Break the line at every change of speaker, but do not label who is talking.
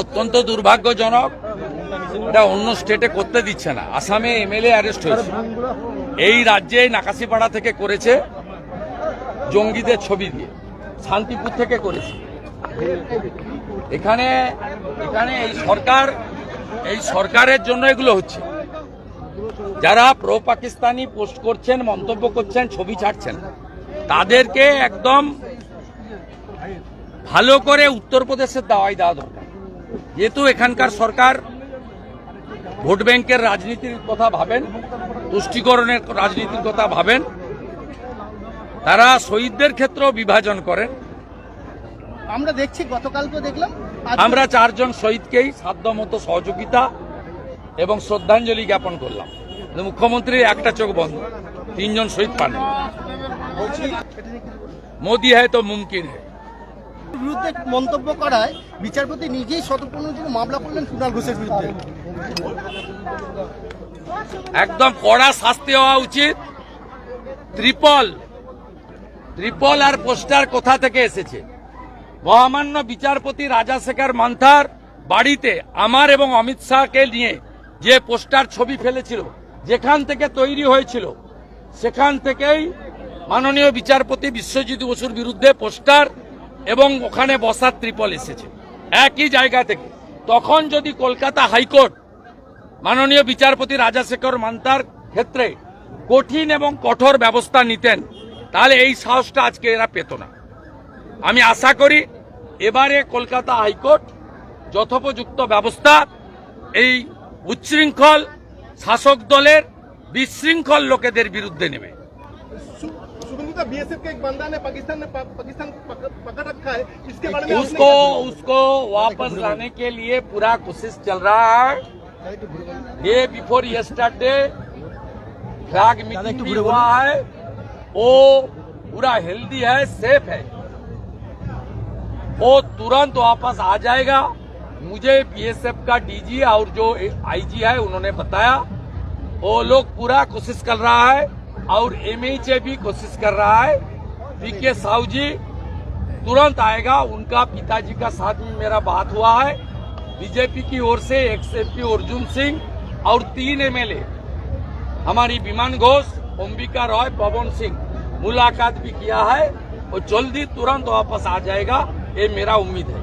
অত্যন্ত দুর্ভাগ্যজনক, এটা অন্য স্টেটে করতে দিচ্ছে না। আসামে এমএলএ অ্যারেস্ট হয়েছে, এই রাজ্যে নাকাশিপাড়া থেকে করেছে জঙ্গিদের ছবি দিয়ে, শান্তিপুর থেকে করেছে। এখানে এই সরকারের জন্য এগুলো হচ্ছে। যারা প্রো পাকিস্তানি পোস্ট করছেন, মন্তব্য করছেন, ছবি ছাড়ছেন, তাদেরকে একদম ভালো করে উত্তরপ্রদেশের দাওয়াই দেওয়া দরকার। যেহেতু এখানকার সরকার ভোট ব্যাংকের রাজনীতির কথা ভাবেন, তুষ্টিকরণের রাজনীতির কথা ভাবেন, তারা শহীদদের ক্ষেত্রেও বিভাজন করেন।
আমরা দেখছি, গতকালকে দেখলাম,
আমরা 4 জন শহীদকেই সাধ্যমতো সহযোগিতা এবং শ্রদ্ধাঞ্জলি জ্ঞাপন করলাম। মুখ্যমন্ত্রীর একটা চোখ বন্ধ, 3 জন শহীদ পান। মোদি হ্যায় তো মুমকিন হ্যায়
বিরুদ্ধে মন্তব্য করায় বিচারপতি নিজেই শতপূর্ণ মামলা করলেন কুণাল ঘোষের বিরুদ্ধে।
একদম কড়া শাস্তি হওয়া উচিত। ত্রিপল আর পোস্টার কোথা থেকে এসেছে? মহামান্য বিচারপতি রাজাশেখর মান্থার বাড়িতে আমার এবং অমিত শাহকে নিয়ে যে পোস্টার ছবি ফেলেছিল, যেখান থেকে তৈরি হয়েছিল, সেখান থেকেই মাননীয় বিচারপতি বিশ্বজিৎ বসুর বিরুদ্ধে পোস্টার এবং ওখানে বসার ত্রিপল এসেছে একই জায়গা থেকে। তখন যদি কলকাতা হাইকোর্ট মাননীয় বিচারপতি রাজাশেখর মান্থার ক্ষেত্রে কঠিন এবং কঠোর ব্যবস্থা নিতেন, তাহলে এই সাহসটা আজকে এরা পেত না। আমি আশা করি এবারে কলকাতা হাইকোর্ট যথোপযুক্ত ব্যবস্থা এই উচ্ছৃঙ্খল শাসক দলের বিশৃঙ্খল লোকেদের বিরুদ্ধে নেবে। उसको वापस लाने के लिए पूरा कोशिश चल रहा है। Day before yesterday flag meeting भी हुआ है, वो पूरा हेल्दी है, सेफ है, वो तुरंत वापस आ जाएगा। मुझे बीएसएफ का डीजी और जो आईजी है उन्होंने बताया, वो लोग पूरा कोशिश कर रहा है और एमएचए भी कोशिश कर रहा है। पीके साहू जी तुरंत आएगा। उनका पिताजी का साथ में मेरा बात हुआ है। बीजेपी की ओर से एक्सएमपी अर्जुन सिंह और 3 एमएलए हमारी विमान घोष, अंबिका रॉय, पवन सिंह मुलाकात भी किया है। और जल्दी तुरंत वापस आ जाएगा, ये मेरा उम्मीद है।